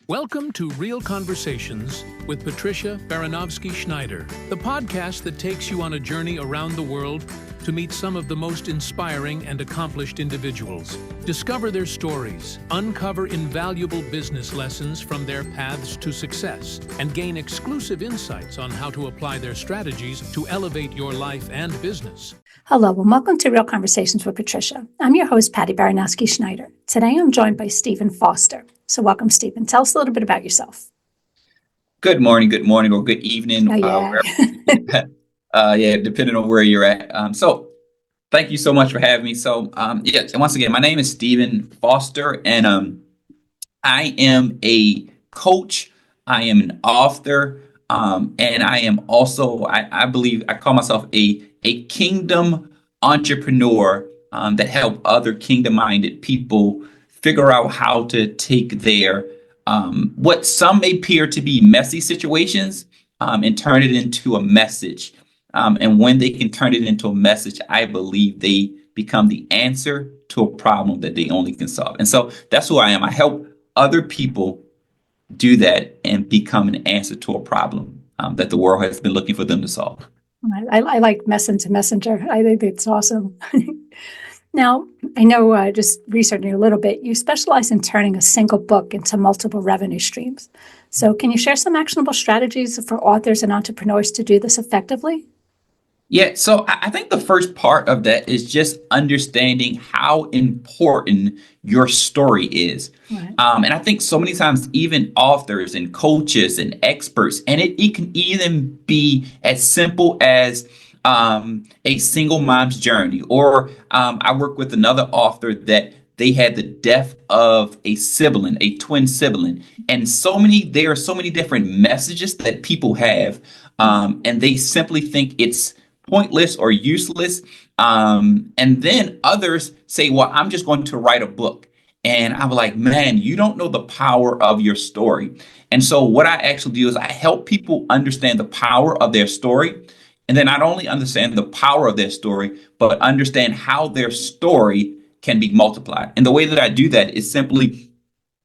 Welcome to Real Conversations with Patricia Baranovsky-Schneider, the podcast that takes you on a journey around the world to meet some of the most inspiring and accomplished individuals. Discover their stories, uncover invaluable business lessons from their paths to success, and gain exclusive insights on how to apply their strategies to elevate your life and business. Hello, and welcome to Real Conversations with Patricia. I'm your host, Patty Baranovsky-Schneider. Today, I'm joined by Stephen Foster. So welcome, Stephen. Tell us a little bit about yourself. Good morning, or good evening. Depending on where you're at. So thank you so much for having me. So, and once again, my name is Stephen Foster, and I am a coach. I am an author, and I am also, I believe, I call myself a kingdom entrepreneur that help other kingdom-minded people figure out how to take their what some may appear to be messy situations and turn it into a message. And when they can turn it into a message, I believe they become the answer to a problem that they only can solve. And so that's who I am. I help other people do that and become an answer to a problem that the world has been looking for them to solve. I like messenger. I think it's awesome. Now, I know just researching a little bit, you specialize in turning a single book into multiple revenue streams. So can you share some actionable strategies for authors and entrepreneurs to do this effectively? Yeah, so I think the first part of that is just understanding how important your story is. Right. And I think so many times, even authors and coaches and experts, and it can even be as simple as a single mom's journey. Or I work with another author that they had the death of a sibling, a twin sibling. And there are so many different messages that people have, and they simply think it's pointless or useless. And then others say, well, I'm just going to write a book. And I'm like, man, you don't know the power of your story. And so what I actually do is I help people understand the power of their story. And then not only understand the power of their story, but understand how their story can be multiplied. And the way that I do that is simply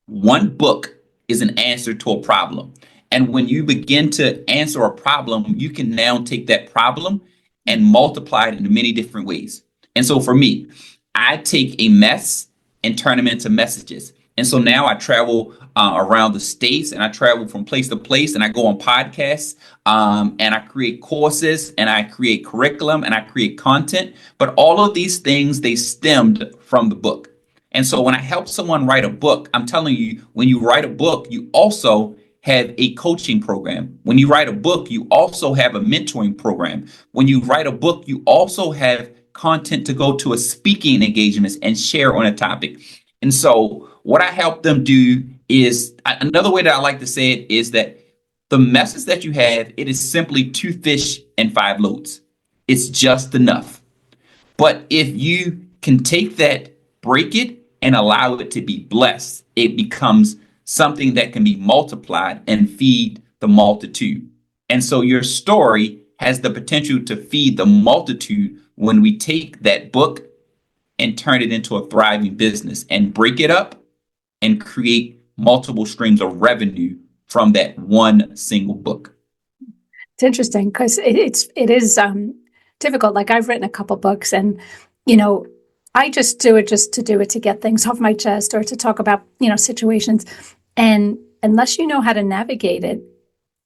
one book is an answer to a problem. And when you begin to answer a problem, you can now take that problem and multiply it in many different ways. And so for me, I take a mess and turn them into messages. And so now I travel around the states, and I travel from place to place, and I go on podcasts, and I create courses, and I create curriculum, and I create content. But all of these things, they stemmed from the book. And so when I help someone write a book, I'm telling you, when you write a book, you also have a coaching program. When you write a book, you also have a mentoring program. When you write a book, you also have content to go to a speaking engagements and share on a topic. And so what I help them do is, another way that I like to say it is that the message that you have, it is simply 2 fish and 5 loaves. It's just enough. But if you can take that, break it, and allow it to be blessed, it becomes something that can be multiplied and feed the multitude. And so your story has the potential to feed the multitude when we take that book and turn it into a thriving business and break it up and create multiple streams of revenue from that one single book. It's interesting because it is difficult. Like, I've written a couple books, and I just do it to get things off my chest or to talk about situations. And unless you know how to navigate it,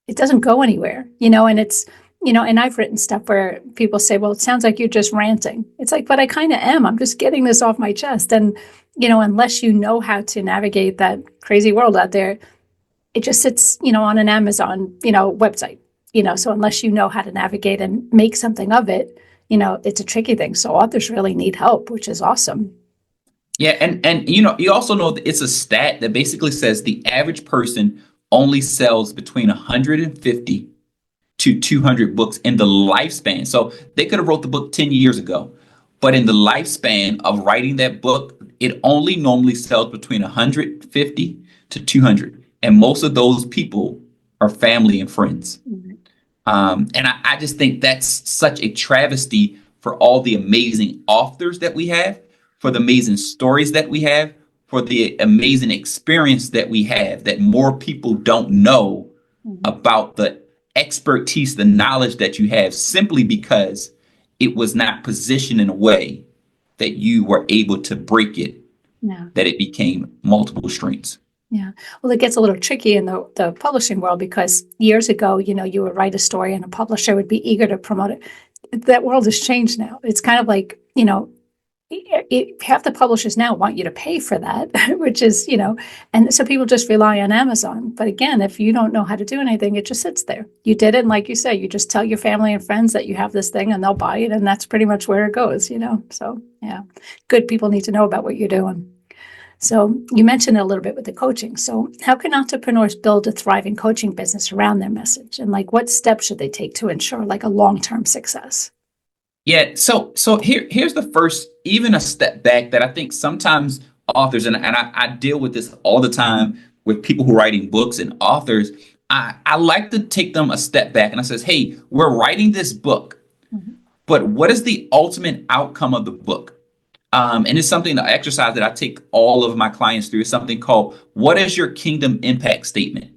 it doesn't go anywhere. And it's and I've written stuff where people say, well, it sounds like you're just ranting. It's like, but I kind of am. I'm just getting this off my chest. And unless you know how to navigate that crazy world out there, it just sits on an Amazon website. So unless you know how to navigate and make something of it, it's a tricky thing. So authors really need help, which is awesome. Yeah, and you also know that it's a stat that basically says the average person only sells between 150 to 200 books in the lifespan. So they could have wrote the book 10 years ago, but in the lifespan of writing that book, it only normally sells between 150 to 200. And most of those people are family and friends. Mm-hmm. And I just think that's such a travesty for all the amazing authors that we have, for the amazing stories that we have, for the amazing experience that we have, that more people don't know about the expertise, the knowledge that you have, simply because it was not positioned in a way that you were able to break it, Yeah. that it became multiple streams. Yeah. Well, it gets a little tricky in the publishing world, because years ago, you would write a story and a publisher would be eager to promote it. That world has changed now. It's kind of like, half the publishers now want you to pay for that, which is, and so people just rely on Amazon. But again, if you don't know how to do anything, it just sits there. You did it, and like you say, you just tell your family and friends that you have this thing and they'll buy it. And that's pretty much where it goes, So, yeah, good people need to know about what you're doing. So you mentioned it a little bit with the coaching. So how can entrepreneurs build a thriving coaching business around their message? And what steps should they take to ensure a long-term success? Yeah. So here's the first, even a step back, that I think sometimes authors, and I deal with this all the time with people who are writing books and authors. I like to take them a step back, and I says, hey, we're writing this book, but what is the ultimate outcome of the book? And it's something, the exercise that I take all of my clients through is something called, what is your kingdom impact statement?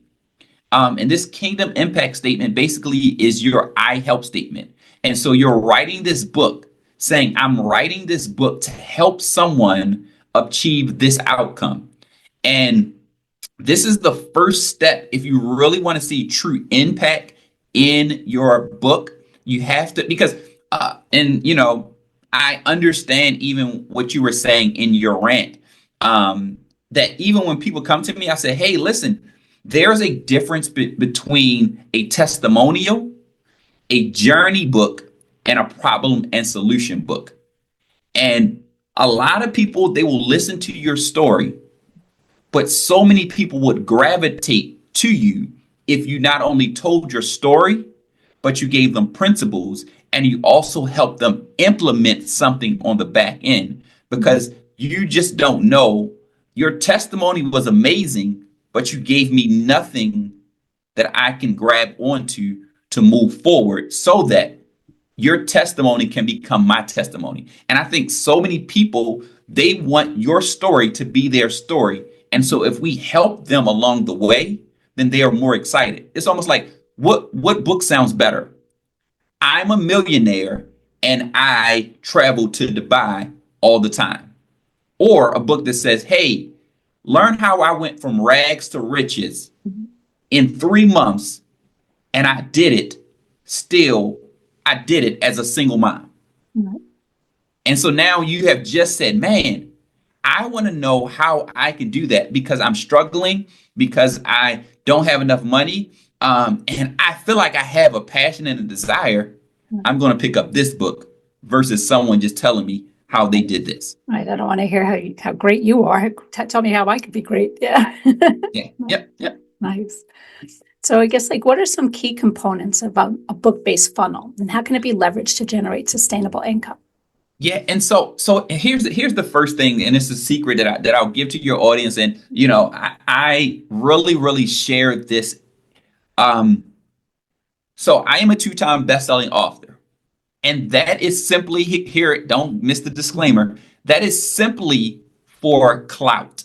And this kingdom impact statement basically is your I help statement. And so you're writing this book saying, I'm writing this book to help someone achieve this outcome. And this is the first step. If you really want to see true impact in your book, you have to, because, I understand even what you were saying in your rant, that even when people come to me, I say, hey, listen, there's a difference between a testimonial, a journey book, and a problem and solution book. And a lot of people, they will listen to your story, but so many people would gravitate to you if you not only told your story, but you gave them principles, and you also help them implement something on the back end, because you just don't know. Your testimony was amazing, but you gave me nothing that I can grab onto to move forward, so that your testimony can become my testimony. And I think so many people, they want your story to be their story. And so if we help them along the way, then they are more excited. It's almost like, what book sounds better? I'm a millionaire and I travel to Dubai all the time. Or a book that says, hey, learn how I went from rags to riches in 3 months, and I did it as a single mom. Mm-hmm. And so now you have just said, man, I want to know how I can do that, because I'm struggling, because I don't have enough money. And I feel like I have a passion and a desire. I'm going to pick up this book versus someone just telling me how they did this. Right. I don't want to hear how great you are. Tell me how I could be great. Yeah. Yeah. Yep. Nice. So I guess what are some key components of a book-based funnel, and how can it be leveraged to generate sustainable income? Yeah, and so here's the first thing, and it's a secret that I'll give to your audience, and I really share this. So I am a 2-time best-selling author, and that is simply, here, don't miss the disclaimer, that is simply for clout.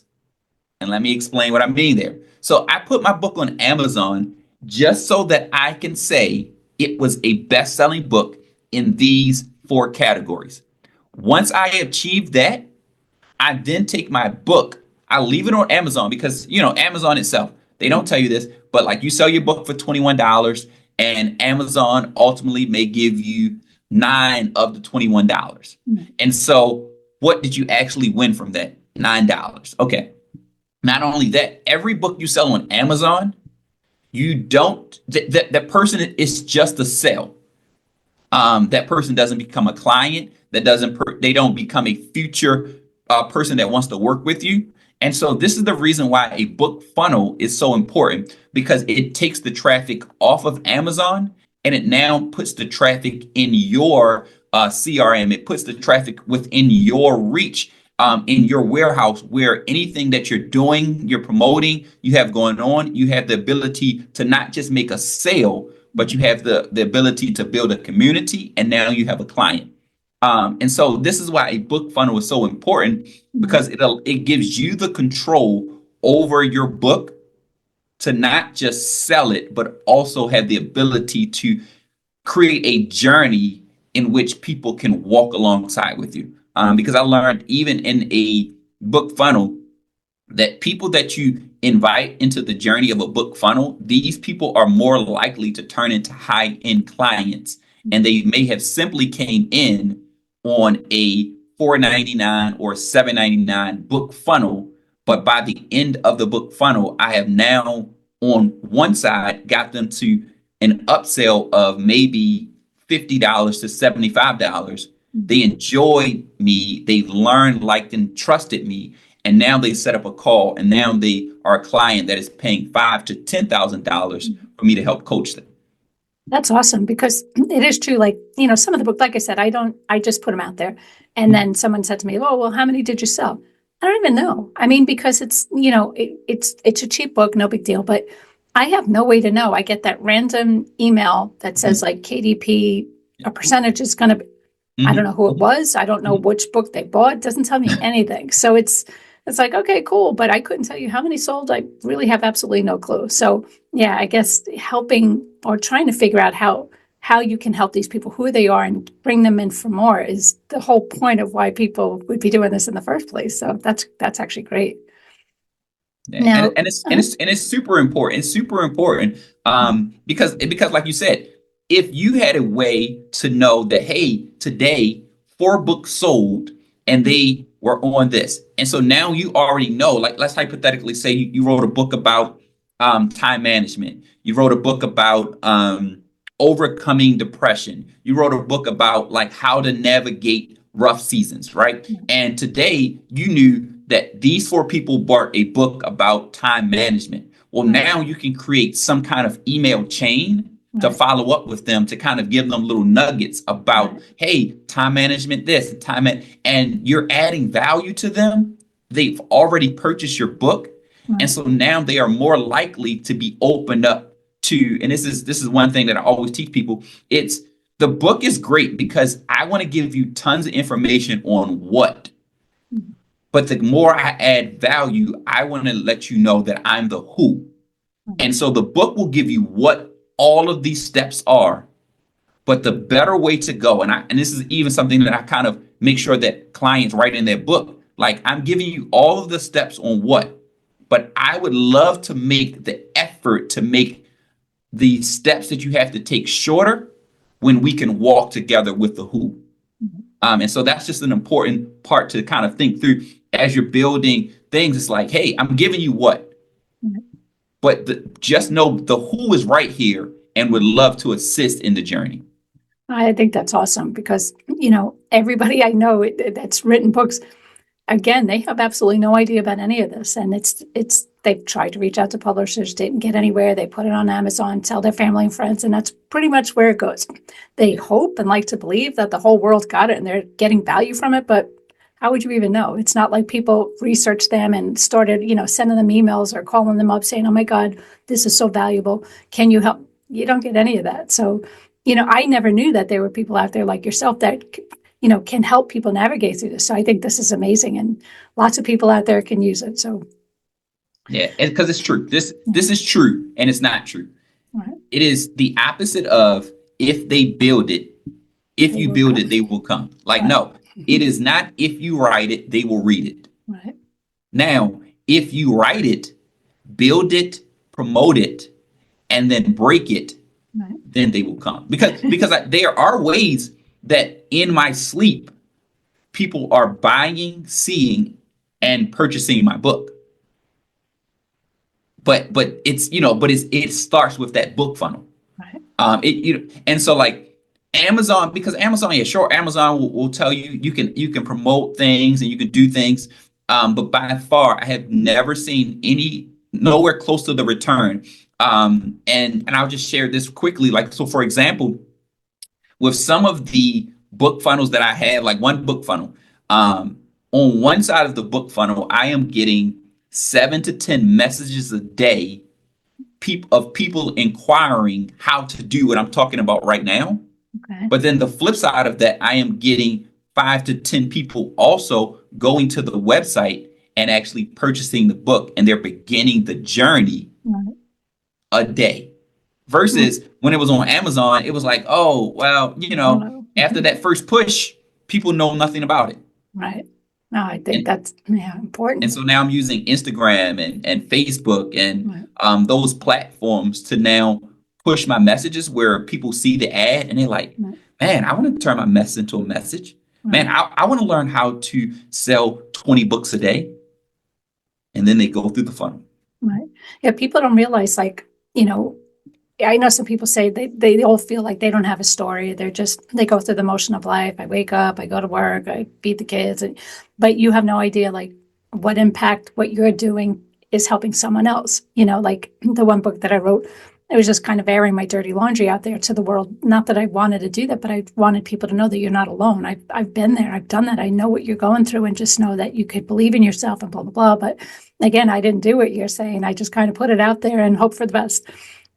And let me explain what I mean there. So I put my book on Amazon just so that I can say it was a best-selling book in these 4 categories. Once I achieve that, I then take my book, I leave it on Amazon, because, Amazon itself, they don't tell you this, but like, you sell your book for $21, and Amazon ultimately may give you $9 of the $21. Mm-hmm. And so what did you actually win from that? $9. Okay. Not only that, every book you sell on Amazon, you don't, that person is just a sale. That person doesn't become a client. They don't become a future person that wants to work with you. And so this is the reason why a book funnel is so important, because it takes the traffic off of Amazon and it now puts the traffic in your CRM. It puts the traffic within your reach, in your warehouse, where anything that you're doing, you're promoting, you have going on, you have the ability to not just make a sale, but you have the ability to build a community, and now you have a client. And so this is why a book funnel is so important, because it gives you the control over your book to not just sell it, but also have the ability to create a journey in which people can walk alongside with you. Because I learned even in a book funnel that people that you invite into the journey of a book funnel, these people are more likely to turn into high-end clients. And they may have simply came in on a 499 or 799 book funnel. But by the end of the book funnel, I have now on one side got them to an upsell of maybe $50 to $75. They enjoyed me. They learned, liked, and trusted me. And now they set up a call, and now they are a client that is paying $5,000 to $10,000 for me to help coach them. That's awesome, because it is true. Like, some of the book, like I said, I just put them out there. And then someone said to me, oh, well, how many did you sell? I don't even know. I mean, because it's, it's a cheap book, no big deal, but I have no way to know. I get that random email that says like KDP, a percentage is going to be, I don't know who it was. I don't know which book they bought. It doesn't tell me anything. So it's like, okay, cool. But I couldn't tell you how many sold. I really have absolutely no clue. So yeah, I guess helping or trying to figure out how you can help these people, who they are, and bring them in for more is the whole point of why people would be doing this in the first place. So that's actually great. Yeah, Now, and it's super important. It's super important because like you said, if you had a way to know that, hey, today 4 books sold and they were on this, and so now you already know. Like, let's hypothetically say you wrote a book about time management. You wrote a book about overcoming depression. You wrote a book about like how to navigate rough seasons, right? And today you knew that these 4 people bought a book about time management. Well, now you can create some kind of email chain to follow up with them, to kind of give them little nuggets about, hey, time management, this and you're adding value to them. They've already purchased your book. And so now they are more likely to be opened up to, and this is one thing that I always teach people. It's the book is great because I want to give you tons of information on what. But the more I add value, I want to let you know that I'm the who. And so the book will give you what all of these steps are. But the better way to go, and this is even something that I kind of make sure that clients write in their book, like, I'm giving you all of the steps on what, but I would love to make the effort to make the steps that you have to take shorter when we can walk together with the who. And so that's just an important part to kind of think through as you're building things. It's like, hey, I'm giving you what, but just know the who is right here and would love to assist in the journey. I think that's awesome because, everybody I know that's written books, again, they have absolutely no idea about any of this. And they've tried to reach out to publishers, didn't get anywhere. They put it on Amazon, tell their family and friends, and that's pretty much where it goes. They hope and like to believe that the whole world got it and they're getting value from it, but how would you even know? It's not like people researched them and started, sending them emails or calling them up saying, oh my God, this is so valuable. Can you help? You don't get any of that. So, I never knew that there were people out there like yourself that, can help people navigate through this. So I think this is amazing and lots of people out there can use it. So. Yeah, because it's true. This is true and it's not true. Right. It is the opposite of if they build it, if you build it, they will come. Like, no, it is not if you write it, they will read it. Right. Now, if you write it, build it, promote it, and then break it, then they will come. Because there are ways that in my sleep, people are buying, seeing, and purchasing my book. But it starts with that book funnel. Right. And so like Amazon, because Amazon, yeah, sure, Amazon will tell you you can promote things and you can do things. But by far, I have never seen nowhere close to the return. And I'll just share this quickly. Like, so for example, with some of the book funnels that I have, like one book funnel, on one side of the book funnel, I am getting 7 to 10 messages a day of people inquiring how to do what I'm talking about right now. Okay. But then the flip side of that, I am getting 5 to 10 people also going to the website and actually purchasing the book, and they're beginning the journey Right. a day. Mm. Versus when it was on Amazon, it was like, oh, well, Oh, no. after that first push, people know nothing about it. Right. No, I think And that's, yeah, and important. so now I'm using Instagram and Facebook and Right. those platforms to now push my messages where people see the ad and they're like, Right. man, I want to turn my message into a message. Man, Right. I want to learn how to sell 20 books a day. And then they go through the funnel. Right. Yeah, people don't realize, like, you know, I know some people say they all feel like they don't have a story. They go through the motion of life. I wake up, I go to work, I feed the kids, but you have no idea like what impact what you're doing is helping someone else. Like the one book that I wrote, it was just kind of airing my dirty laundry out there to the world. Not that I wanted to do that, but I wanted people to know that you're not alone. I've been there, I've done that. I know what you're going through, and just know that you could believe in yourself and blah blah blah. But again, I didn't do what you're saying. I just kind of put it out there and hope for the best.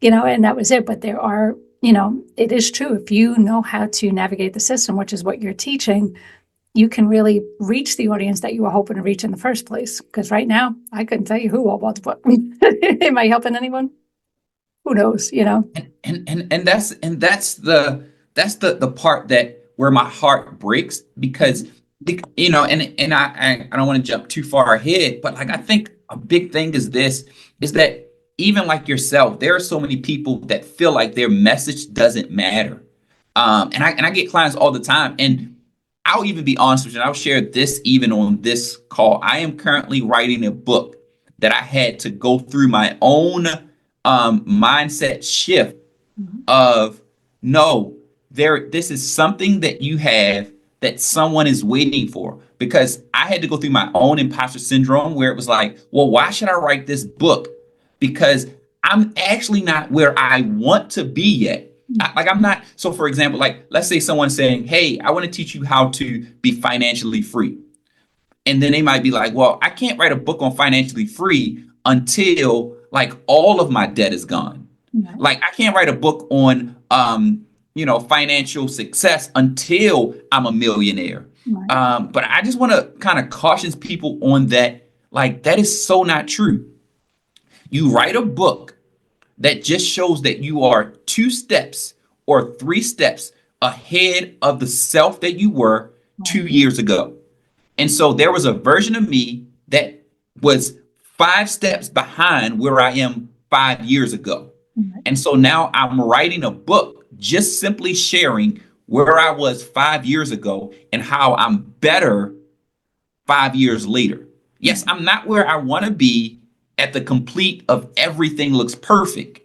And that was it. But there are, it is true. If you know how to navigate the system, which is what you're teaching, you can really reach the audience that you were hoping to reach in the first place. Because right now, I couldn't tell you who all bought the book. Am I helping anyone? Who knows? And that's the part that where my heart breaks because I don't want to jump too far ahead, but like I think a big thing is that even like yourself, there are so many people that feel like their message doesn't matter. And I get clients all the time, and I'll even be honest with you, and I'll share this even on this call. I am currently writing a book that I had to go through my own mindset shift Mhm. of no, this is something that you have that someone is waiting for. Because I had to go through my own imposter syndrome where it was like, well, why should I write this book? Because I'm actually not where I want to be yet. I'm not. So, for example, like let's say someone's saying, hey, I want to teach you how to be financially free. And then they might be like, well, I can't write a book on financially free until like all of my debt is gone. Right. Like I can't write a book on financial success until I'm a millionaire. Right. But I just want to kind of caution people on that. Like that is so not true. You write a book that just shows that you are 2 steps or 3 steps ahead of the self that you were Right. 2 years ago. And so there was a version of me that was 5 steps behind where I am 5 years ago. Right. And so now I'm writing a book just simply sharing where I was 5 years ago and how I'm better 5 years later. Yes, I'm not where I want to be at the complete of everything looks perfect,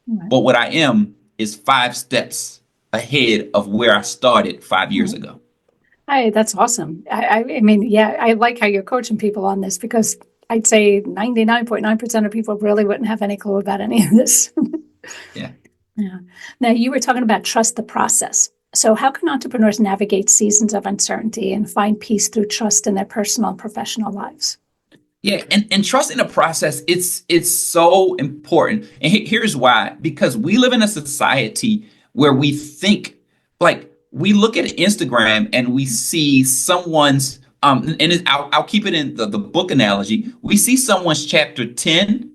Right. but what I am is 5 steps ahead of where I started 5 years Right. ago. Hey, that's awesome. I mean, yeah, I like how you're coaching people on this because I'd say 99.9% of people really wouldn't have any clue about any of this. Yeah. Yeah. Now, you were talking about trust the process. So, how can entrepreneurs navigate seasons of uncertainty and find peace through trust in their personal and professional lives? Yeah, and trust in the process, it's so important. And here's why. Because we live in a society where we think like we look at Instagram and we see someone's I'll keep it in the book analogy. We see someone's chapter 10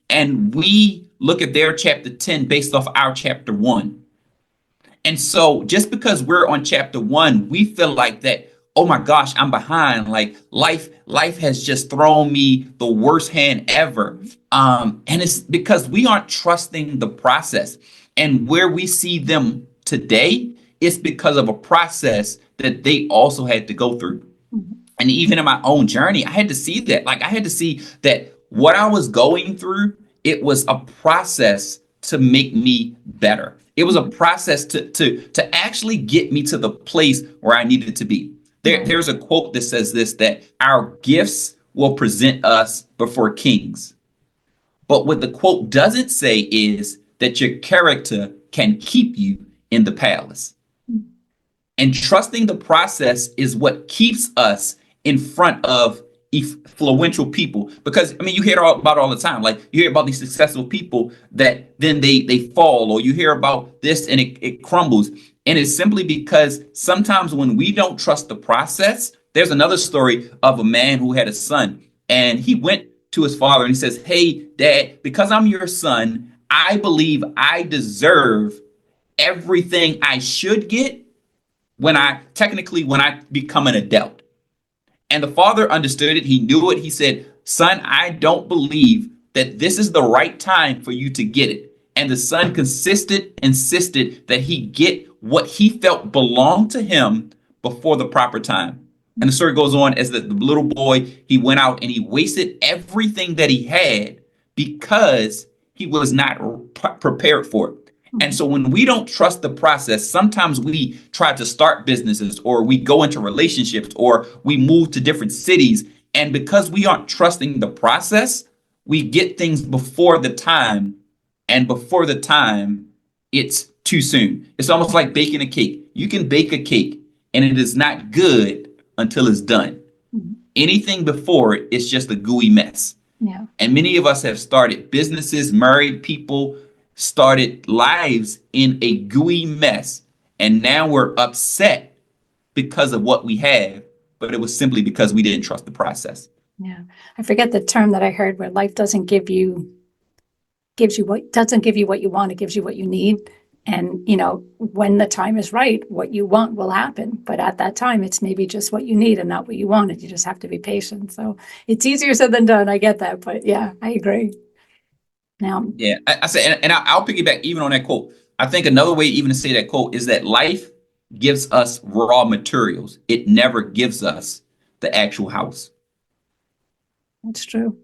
and we look at their chapter 10 based off our chapter 1. And so just because we're on chapter 1, we feel like that, oh my gosh, I'm behind. Like life has just thrown me the worst hand ever. And it's because we aren't trusting the process. And where we see them today, it's because of a process that they also had to go through. Mhm. And even in my own journey, I had to see that. Like I had to see that what I was going through, it was a process to make me better. It was a process to actually get me to the place where I needed to be. Right. There's a quote that says this, that our gifts will present us before kings. But what the quote doesn't say is that your character can keep you in the palace. And trusting the process is what keeps us in front of influential people, because I mean you hear about all the time. Like you hear about these successful people that then they fall, or you hear about this and it crumbles. And it's simply because sometimes when we don't trust the process, there's another story of a man who had a son, and he went to his father and he says, "Hey, Dad, because I'm your son, I believe I deserve everything I should get when I become an adult." And the father understood it. He knew it. He said, "Son, I don't believe that this is the right time for you to get it." And the son insisted that he get what he felt belonged to him before the proper time. And the story goes on as the little boy, he went out and he wasted everything that he had because he was not prepared for it. And so when we don't trust the process, sometimes we try to start businesses, or we go into relationships, or we move to different cities. And because we aren't trusting the process, we get things before the time. And before the time, it's too soon. It's almost like baking a cake. You can bake a cake and it is not good until it's done. Anything before it is just a gooey mess. Yeah. And many of us have started businesses, married people, started lives in a gooey mess. And now we're upset because of what we have, but it was simply because we didn't trust the process. Yeah. I forget the term that I heard, where life doesn't give you what you want, it gives you what you need. And, when the time is right, what you want will happen. But at that time, it's maybe just what you need and not what you wanted. You just have to be patient. So it's easier said than done. I get that. But yeah, I agree. Now, yeah, I say, and I'll piggyback even on that quote. I think another way even to say that quote is that life gives us raw materials. It never gives us the actual house. that's true.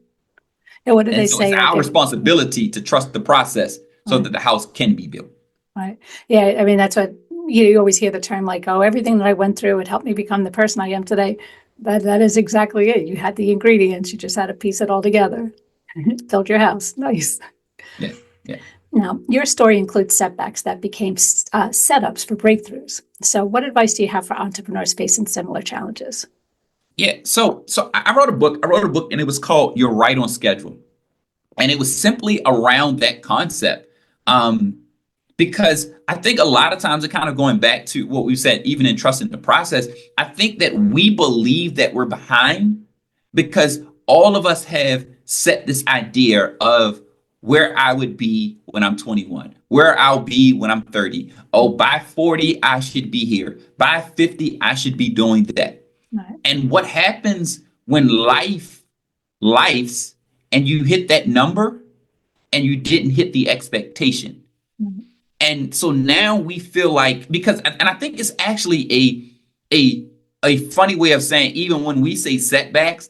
And what did they So say? it's our responsibility to trust the process so that the house can be built. Right. Yeah. I mean, that's what you always hear the term, like, "Oh, everything that I went through, it helped me become the person I am today." That is exactly it. You had the ingredients. You just had to piece it all together. Build your house. Nice. Yeah. Yeah. Now, your story includes setbacks that became setups for breakthroughs. So what advice do you have for entrepreneurs facing similar challenges? Yeah. So I wrote a book. And it was called You're Right on Schedule. And it was simply around that concept. Because I think a lot of times, it kind of going back to what we said, even in trusting the process, I think that we believe that we're behind because all of us have set this idea of where I would be when I'm 21, where I'll be when I'm 30. Oh, by 40, I should be here. By 50, I should be doing that. Right. And what happens when life's and you hit that number and you didn't hit the expectation? Mhm. And so now we feel like, and I think it's actually a funny way of saying, even when we say setbacks,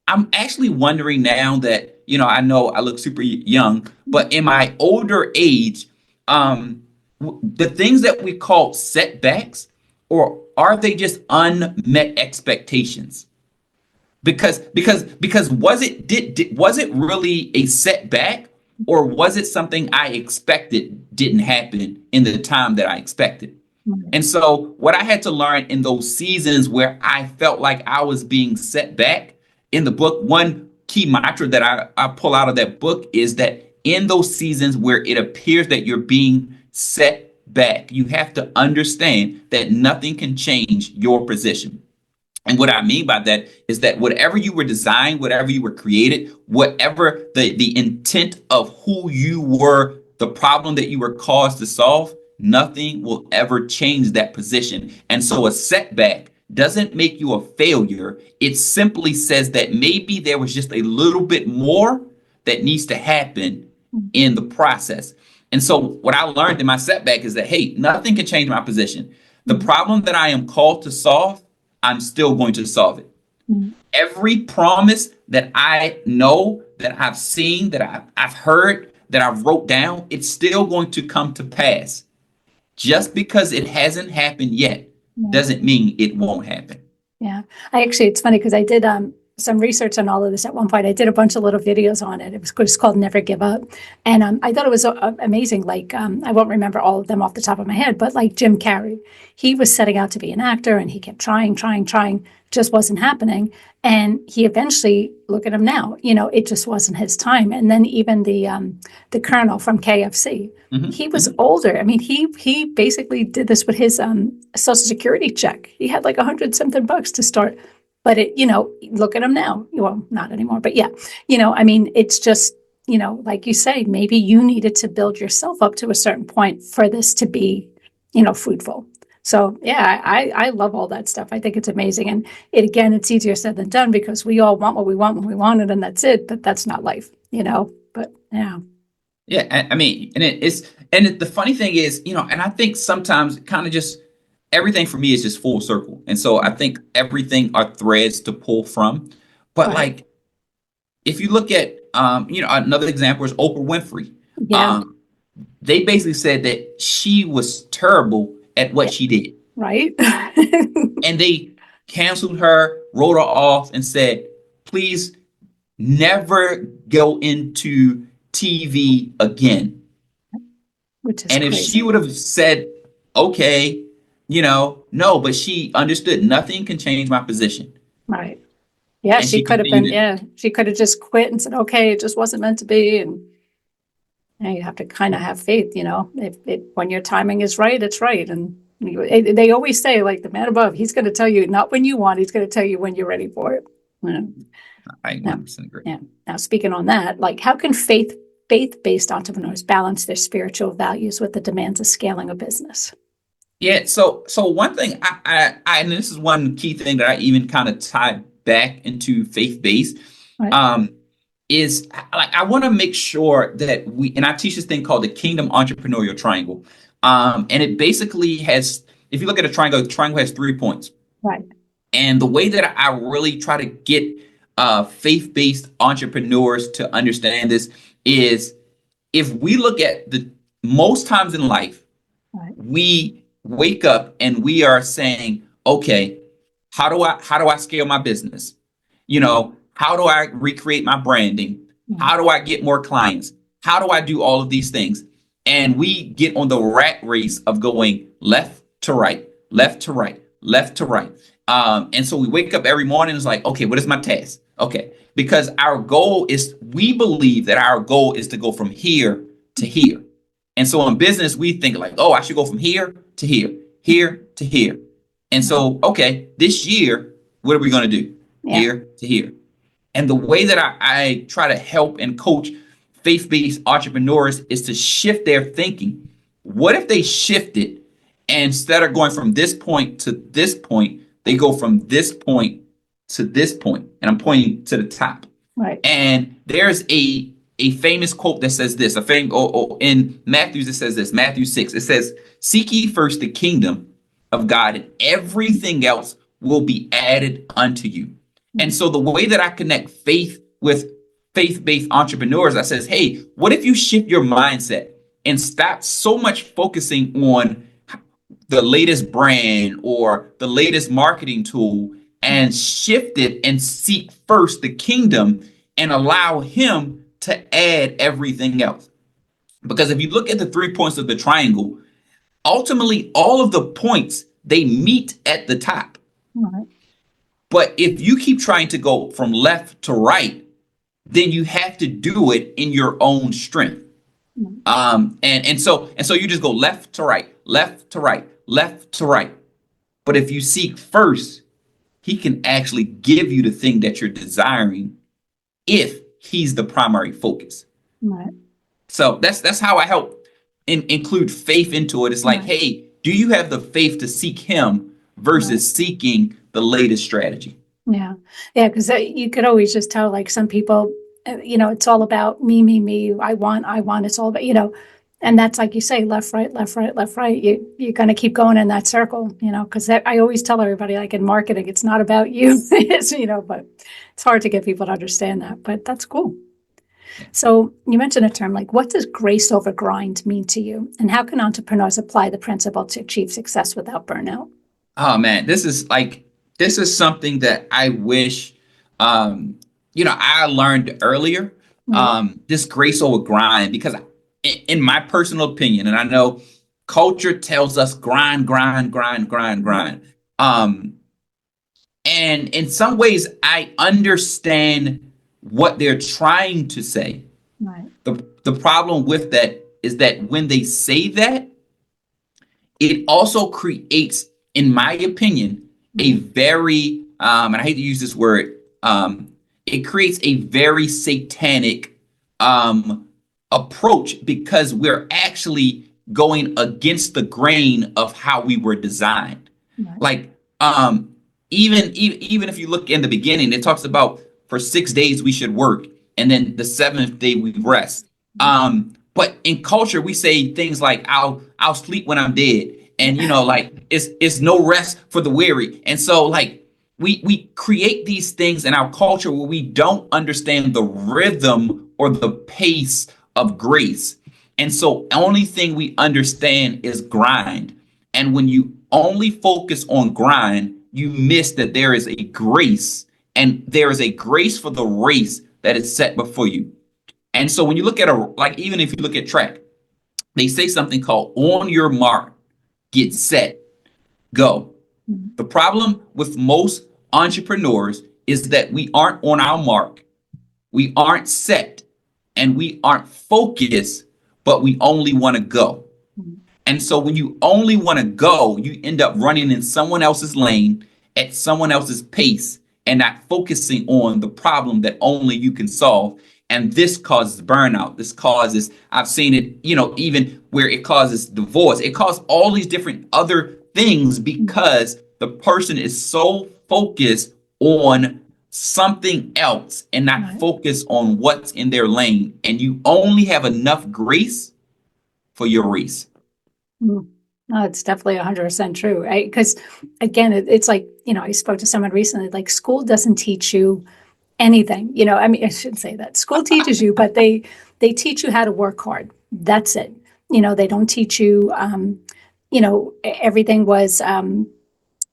I'm actually wondering now that, I know I look super young, but in my older age, the things that we call setbacks, or are they just unmet expectations? Because was it really a setback, or was it something I expected didn't happen in the time that I expected? Mhm. And so what I had to learn in those seasons where I felt like I was being set back, in the book, one key mantra that I pull out of that book is that in those seasons where it appears that you're being set back, you have to understand that nothing can change your position. And what I mean by that is that whatever you were designed, whatever you were created, whatever the intent of who you were, the problem that you were caused to solve, nothing will ever change that position. And so a setback doesn't make you a failure. It simply says that maybe there was just a little bit more that needs to happen in the process. And so what I learned in my setback is that, hey, nothing can change my position. The problem that I am called to solve, I'm still going to solve it. Mhm. Every promise that I know, that I've seen, that I've heard, that I've wrote down, it's still going to come to pass. Just because it hasn't happened yet Yeah. doesn't mean it won't happen. Yeah. It's funny because I did some research on all of this at one point. I did a bunch of little videos on it. It was just called Never Give Up. And I thought it was amazing. Like, I won't remember all of them off the top of my head, but like Jim Carrey, he was setting out to be an actor and he kept trying, just wasn't happening. And he eventually, look at him now, it just wasn't his time. And then even the Colonel from KFC, he was older. I mean, he basically did this with his Social Security check. He had like $100-something to start. But look at him now. Well, not anymore, but yeah, I mean, it's just, like you say, maybe you needed to build yourself up to a certain point for this to be, fruitful. So yeah, I love all that stuff. I think it's amazing. And it's easier said than done because we all want what we want when we want it and that's it, but that's not life, but yeah. Yeah. I mean, the funny thing is, and I think sometimes kind of just, everything for me is just full circle. And so I think everything are threads to pull from. But Right. like, if you look at, another example is Oprah Winfrey. Yeah. They basically said that she was terrible at what she did. Right. And they canceled her, wrote her off and said, please never go into TV again. Which is And if crazy. she would have said, okay, no, but she understood nothing can change my position. Right. Yeah, And she she could have been, continued she could have just quit and said, okay, it just wasn't meant to be. And you have to kind of have faith, if when your timing is right, it's right. And they always say, like the man above, he's going to tell you not when you want, he's going to tell you when you're ready for it. I 100% agree. Yeah. Now, speaking on that, like how can faith-based entrepreneurs balance their spiritual values with the demands of scaling a business? Yeah. So one thing I and this is one key thing that I even kind of tied back into faith-based, Right. is like, I want to make sure that and I teach this thing called the Kingdom Entrepreneurial Triangle. And it basically has, if you look at the triangle has 3 points. Right. And the way that I really try to get faith-based entrepreneurs to understand this is, if we look at the most times in life, Right. we wake up and we are saying, okay, how do I scale my business? How do I recreate my branding? How do I get more clients? How do I do all of these things? And we get on the rat race of going left to right, left to right, left to right. And so we wake up every morning and it's like, okay, what is my task? Okay, because we believe that our goal is to go from here to here. And so in business, we think like, oh, I should go from here to here, here to here. And so, okay, this year, what are we going to do? Yeah. Here to here. And the way that I try to help and coach faith-based entrepreneurs is to shift their thinking. What if they shifted and instead of going from this point to this point, they go from this point to this point? And I'm pointing to the top. Right. And there's a famous quote that says this, in Matthew, it says this, Matthew 6, it says, seek ye first the kingdom of God and everything else will be added unto you. And so the way that I connect faith with faith-based entrepreneurs, I says, hey, what if you shift your mindset and stop so much focusing on the latest brand or the latest marketing tool and shift it and seek first the kingdom and allow him to add everything else? Because if you look at the 3 points of the triangle, ultimately all of the points, they meet at the top. Right. But if you keep trying to go from left to right, then you have to do it in your own strength. And so you just go left to right, left to right, left to right. But if you seek first, he can actually give you the thing that you're desiring if he's the primary focus. Right. So that's how I help include faith into it. It's like, hey, do you have the faith to seek him versus seeking the latest strategy? Yeah. Yeah. Because you could always just tell, like some people, it's all about me, me, me. I want. It's all about, and that's like you say, left, right, left, right, left, right. You're going to keep going in that circle, because I always tell everybody, like in marketing, it's not about you. It's, but it's hard to get people to understand that, but that's cool. So you mentioned a term like, what does grace over grind mean to you? And how can entrepreneurs apply the principle to achieve success without burnout? Oh man, this is something that I wish um, I learned earlier, Right. this grace over grind, because in my personal opinion, and I know culture tells us grind, grind, grind, grind, grind. Um, and in some ways, I understand what they're trying to say. Right. The problem with that is that when they say that, it also creates, in my opinion, a Right. very, and I hate to use this word, it creates a very satanic approach, because we're actually going against the grain of how we were designed. Right. Like, even if you look in the beginning, it talks about for 6 days we should work, and then the seventh day we rest. But in culture, we say things like I'll sleep when I'm dead, and like it's no rest for the weary. And so like we create these things in our culture where we don't understand the rhythm or the pace of grace. And so only thing we understand is grind. And when you only focus on grind, you miss that there is a grace, and there is a grace for the race that is set before you. And so when you look at like, even if you look at track, they say something called on your mark, get set, go. Mhm. The problem with most entrepreneurs is that we aren't on our mark, we aren't set, and we aren't focused, but we only want to go. Mhm. And so when you only want to go, you end up running in someone else's lane at someone else's pace, and not focusing on the problem that only you can solve. And this causes burnout. This causes, I've seen it, even where it causes divorce. It causes all these different other things, because the person is so focused on something else and not Right. focused on what's in their lane. And you only have enough grace for your race. Mm. No, it's definitely 100% true, right? Because again, it's like, I spoke to someone recently, like school doesn't teach you anything. I mean, I shouldn't say that. School teaches you, but they teach you how to work hard. That's it. They don't teach you, everything was,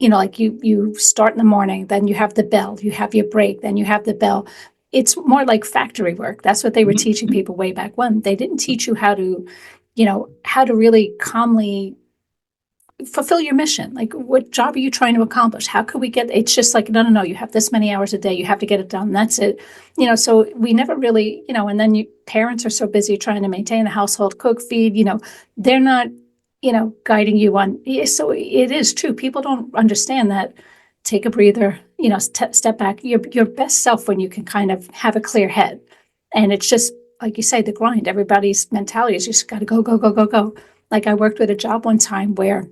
like you start in the morning, then you have the bell, you have your break, then you have the bell. It's more like factory work. That's what they were teaching people way back when. They didn't teach you how to really calmly fulfill your mission. Like, what job are you trying to accomplish? How could we get, it's just like, no, no, no, you have this many hours a day, you have to get it done. That's it. So we never really, and then parents are so busy trying to maintain the household, cook, feed, they're not, guiding you on. So it is true. People don't understand that. Take a breather, step back. Your best self when you can kind of have a clear head. And it's just, like you say, the grind. Everybody's mentality is just got to go, go, go, go, go. Like, I worked with a job one time where,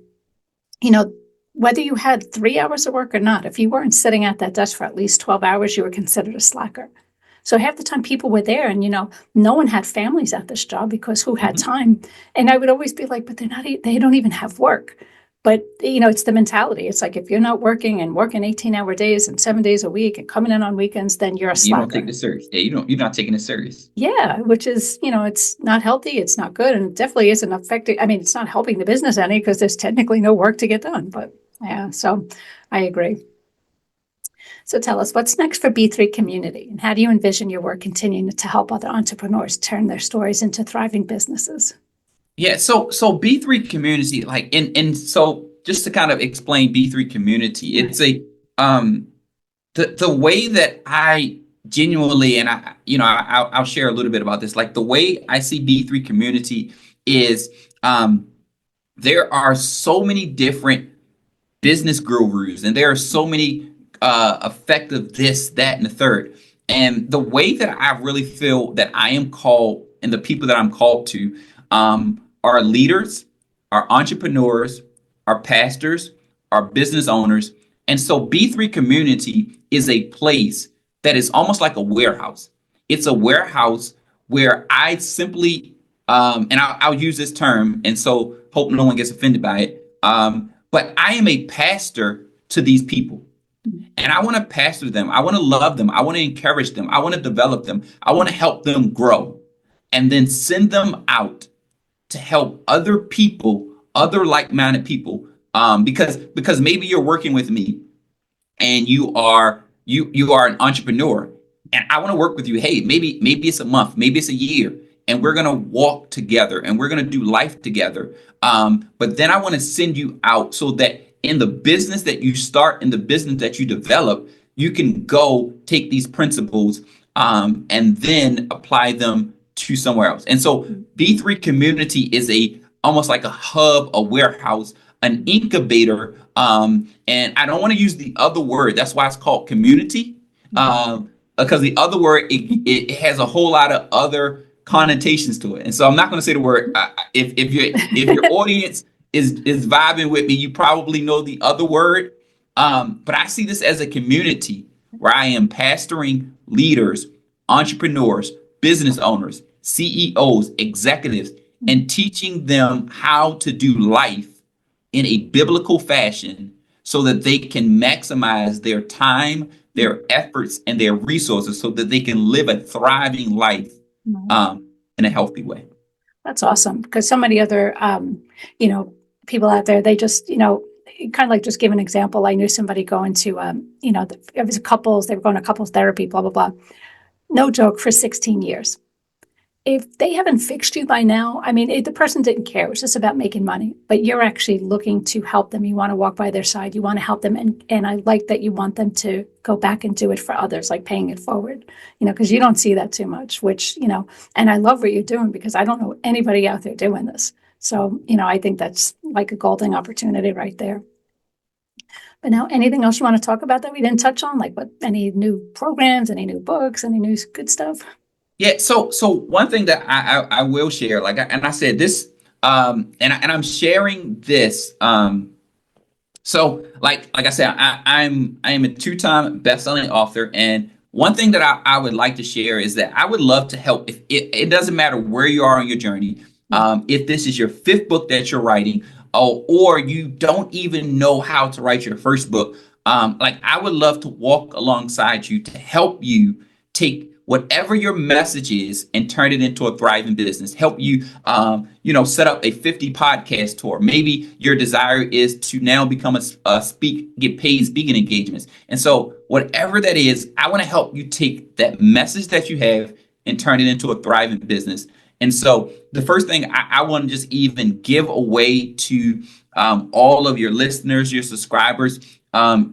whether you had 3 hours of work or not, if you weren't sitting at that desk for at least 12 hours, you were considered a slacker. So half the time people were there, and, no one had families at this job, because who had time? And I would always be like, but they don't even have work. But, it's the mentality. It's like, if you're not working and working 18-hour days and 7 days a week and coming in on weekends, then you're a You don't take slacker. this serious. Yeah, you're not taking it serious. Yeah, which is, it's not healthy, it's not good, and it definitely isn't affecting. I mean, it's not helping the business any, because there's technically no work to get done. But yeah, so I agree. So tell us, what's next for B3 Community, and how do you envision your work continuing to help other entrepreneurs turn their stories into thriving businesses? Yeah, so B3 community, like, and so just to kind of explain B3 community, Right. it's a the way that I genuinely, and I'll share a little bit about this. Like, the way I see B3 community is, there are so many different business gurus, and there are so many effective this, that, and the third. And the way that I really feel that I am called, and the people that I'm called to, are leaders, are entrepreneurs, are pastors, are business owners. And so B3 Community is a place that is almost like a warehouse. It's a warehouse where I simply, and I'll use this term, and so hope no one gets offended by it. But I am a pastor to these people. And I want to pastor them. I want to love them. I want to encourage them. I want to develop them. I want to help them grow, and then send them out to help other people, other like-minded people. Because maybe you're working with me, and you are you are an entrepreneur and I want to work with you. Hey, maybe it's a month, maybe it's a year, and we're gonna walk together and we're gonna do life together. But then I want to send you out so that in the business that you start, in the business that you develop, you can go take these principles and then apply them to somewhere else. And so B3 Community is a almost like a hub, a warehouse, an incubator. And I don't want to use the other word. That's why it's called community. Because the other word, it has a whole lot of other connotations to it. And so I'm not going to say the word. If your audience is vibing with me, you probably know the other word. But I see this as a community where I am pastoring leaders, entrepreneurs, business owners, CEOs, executives, and teaching them how to do life in a biblical fashion so that they can maximize their time, their efforts, and their resources so that they can live a thriving life in a healthy way. That's awesome. Because so many other, people out there, they just, kind of like just give an example. I knew somebody going to, it was couples, they were going to couples therapy, blah, blah, blah. No joke, for 16 years. If they haven't fixed you by now, I mean, the person didn't care. It was just about making money, but you're actually looking to help them. You want to walk by their side. You want to help them. And I like that you want them to go back and do it for others, like paying it forward, because you don't see that too much, which, and I love what you're doing because I don't know anybody out there doing this. So, I think that's like a golden opportunity right there. But now, anything else you want to talk about that we didn't touch on? Like any new programs, any new books, any new good stuff? Yeah. So one thing that I will share, I said this, and I'm sharing this. So like I said, I am a 2-time best-selling author, and one thing that I would like to share is that I would love to help. If it doesn't matter where you are on your journey, if this is your 5th book that you're writing, or you don't even know how to write your first book, I would love to walk alongside you to help you take whatever your message is and turn it into a thriving business. Help you, set up a 50 podcast tour. Maybe your desire is to now become get paid speaking engagements. And so whatever that is, I want to help you take that message that you have and turn it into a thriving business. And so the first thing I want to just even give away to all of your listeners, your subscribers,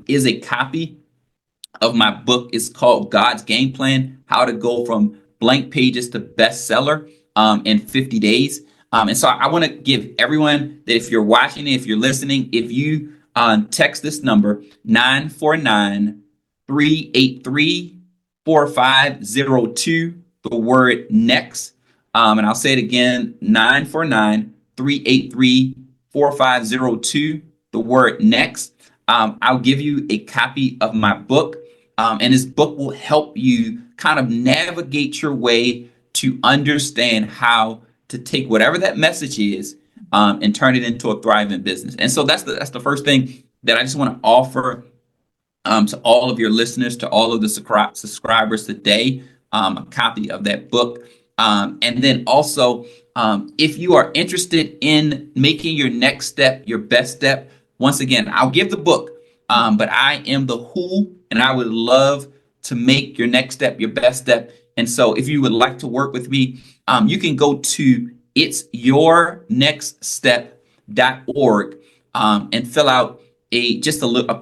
is a copy of my book. It's called God's Game Plan: How to Go from Blank Pages to Bestseller in 50 days. And so I want to give everyone that if you're watching, if you're listening, if you text this number 949-383-4502, the word next. And I'll say it again, 949-383-4502, the word next. I'll give you a copy of my book. And this book will help you kind of navigate your way to understand how to take whatever that message is and turn it into a thriving business. And so that's the first thing that I just want to offer to all of your listeners, to all of the subscribers today, a copy of that book. And then also, if you are interested in making your next step your best step, once again, I'll give the book, but I am the who, and I would love to make your next step your best step. And so if you would like to work with me, you can go to itsyournextstep.org and fill out a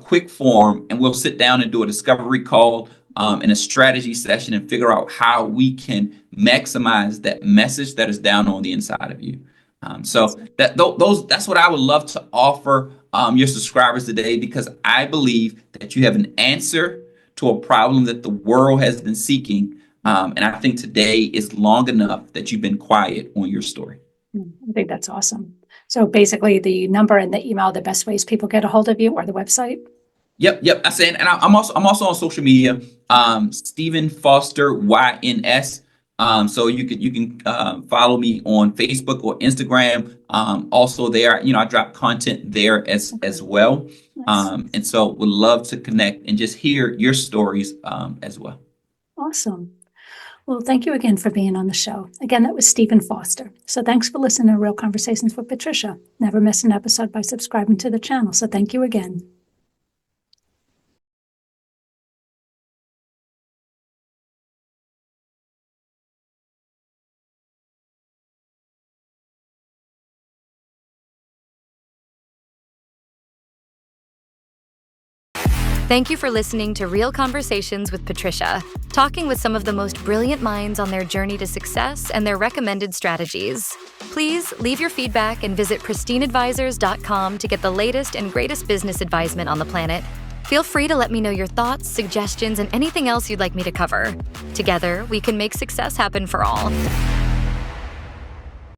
quick form, and we'll sit down and do a discovery call and a strategy session and figure out how we can maximize that message that is down on the inside of you. So that's what I would love to offer your subscribers today, because I believe that you have an answer to a problem that the world has been seeking. And I think today is long enough that you've been quiet on your story. I think that's awesome. So basically the number and the email, the best ways people get a hold of you, or the website? Yep. I said, and I'm also on social media, Stephen Foster YNS. So you can follow me on Facebook or Instagram. Also there, I drop content there as well. Nice. And so would love to connect and just hear your stories as well. Awesome. Well, thank you again for being on the show. Again, that was Stephen Foster. So thanks for listening to Real Conversations with Patricia. Never miss an episode by subscribing to the channel. So thank you again. Thank you for listening to Real Conversations with Patricia, talking with some of the most brilliant minds on their journey to success and their recommended strategies. Please leave your feedback and visit pristineadvisors.com to get the latest and greatest business advisement on the planet. Feel free to let me know your thoughts, suggestions, and anything else you'd like me to cover. Together, we can make success happen for all.